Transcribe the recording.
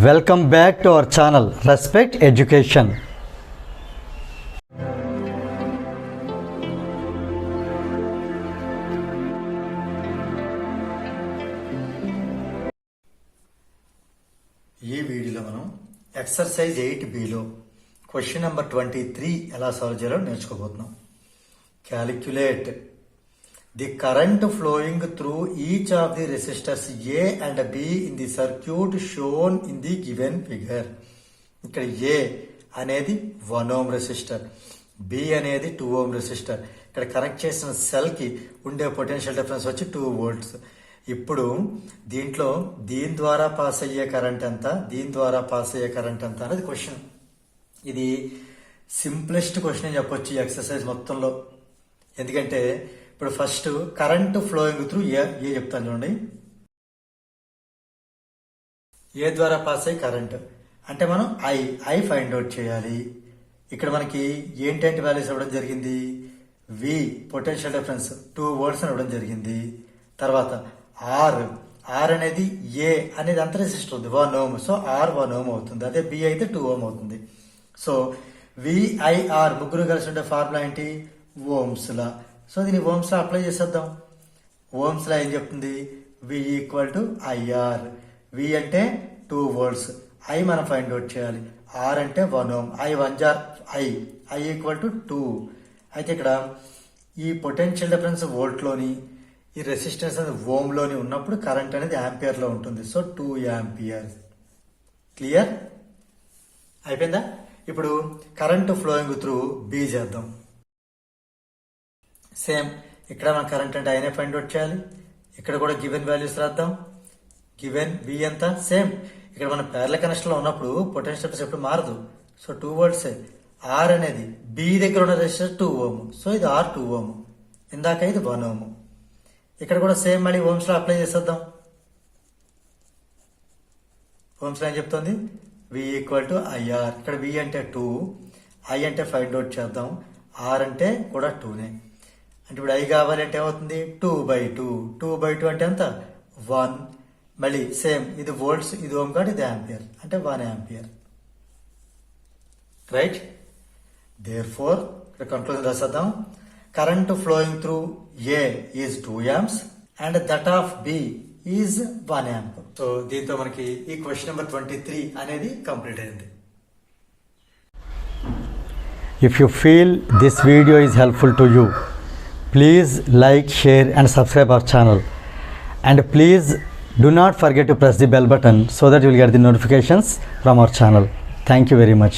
Welcome back to our channel Respect Education. ఈ వీడియోలో మనం ఎక్సర్సైజ్ 8Bలో క్వశ్చన్ నెంబర్ 23 ఎలా సాల్వ్ చేయాలో నేర్చుకోబోతున్నాం. Calculate the current flowing through each of the resistors A and B in the circuit shown in the given figure. ఇక్కడ A అనేది 1 ohm resistor, B అనేది 2 ohm resistor. ఇక్కడ కనెక్ట్ చేసిన cell కి ఉండే పొటెన్షియల్ డిఫరెన్స్ వచ్చి 2 volts. ఇప్పుడు దీంట్లో దీని ద్వారా పాస్ అయ్యే కరెంట్ ఎంత, దీని ద్వారా పాస్ అయ్యే కరెంట్ ఎంత అనేది క్వశ్చన్. ఇది సింప్లెస్ట్ క్వశ్చన్ అని చెప్పొచ్చు ఈ ఎక్సర్సైజ్ మొత్తంలో. ఎందుకంటే ఇప్పుడు ఫస్ట్ కరెంట్ ఫ్లోయింగ్ త్రూ ఏ చెప్తాను చూడండి. ఏ ద్వారా పాస్ అయ్యే కరెంట్ అంటే మనం ఐ ఫైండ్ అవుట్ చేయాలి. ఇక్కడ మనకి ఏంటంటే వాల్యూస్ ఇవ్వడం జరిగింది. వి పొటెన్షియల్ డిఫరెన్స్ 2 volts అని ఇవ్వడం జరిగింది. తర్వాత ఆర్ అనేది ఏ అనేది అంత రెసిస్టర్ ఉంది 1 ohm. సో ఆర్ 1 ohm అవుతుంది. అదే బి అయితే 2 ohm అవుతుంది. సో విఐఆర్ ముగ్గురు కలిసి ఉండే ఫార్ములా ఏంటి? Ohm's law. సో దీన్ని ఓమ్స్ లా అప్లై చేసేద్దాం. ఓమ్స్ లా ఏం చెప్తుంది? V equal to IR. V అంటే 2 volts, ఐ మనం ఫైండ్ అవుట్ చేయాలి. ఆర్ అంటే 1 ohm, I 1 jar I equal to 2. అయితే ఇక్కడ ఈ పొటెన్షియల్ డిఫరెన్స్ వోల్ట్ లోని, ఈ రెసిస్టెన్స్ అనేది ఓమ్ లోని ఉన్నప్పుడు కరెంట్ అనేది యాంపియర్ లో ఉంటుంది. So 2 amperes. క్లియర్ అయిపోయిందా? ఇప్పుడు కరెంట్ ఫ్లోయింగ్ త్రూ బి చేద్దాం. సేమ్ ఇక్కడ మన కరెంట్ అంటే ఐనే ఫైండ్ అవుట్ చేయాలి. ఇక్కడ కూడా గివెన్ వాల్యూస్ రాద్దాం. గివెన్ బి ఎంత? సేమ్. ఇక్కడ మన ప్యారలల్ కనెక్షన్ లో ఉన్నప్పుడు పొటెన్షియల్ డిఫరెన్స్ ఎప్పుడు మారదు. So 2 volts. ఆర్ అనేది బి దగ్గర ఉన్న రెసిస్టర్ 2 ohm. సో ఇది ఆర్ 2 ohm. ఇందాక ఇది 1 ohm. ఇక్కడ కూడా సేమ్ మళ్ళీ ఓమ్స్ లో అప్లై చేసేద్దాం. ఓమ్స్ లో ఏం చెప్తుంది? V equal to IR. ఇక్కడ వి అంటే 2, ఐ అంటే ఫైండ్ అవుట్ చేద్దాం. ఆర్ అంటే కూడా 2నే. అంటే ఇప్పుడు ఐ కావాలంటే ఏమవుతుంది? 2/2. 2/2 అంటే ఎంత? 1. మళ్ళీ సేమ్ ఇది వోల్ట్స్, ఇది ఓమ్ కాబట్టి ఇది యాంపియర్ అంటే 1 ampere. రైట్. దేర్ ఫోర్ ఇక్కడ కంక్లూజన్ రాసేద్దాం. Current flowing through A is 2 amps and that of B is 1 amp. So దీంతో మనకి ఈ క్వశ్చన్ నెంబర్ 23 అనేది కంప్లీట్ అయింది. If you feel this video is helpful to you, please like, share and subscribe our channel, and please do not forget to press the bell button so that you will get the notifications from our channel. Thank you very much.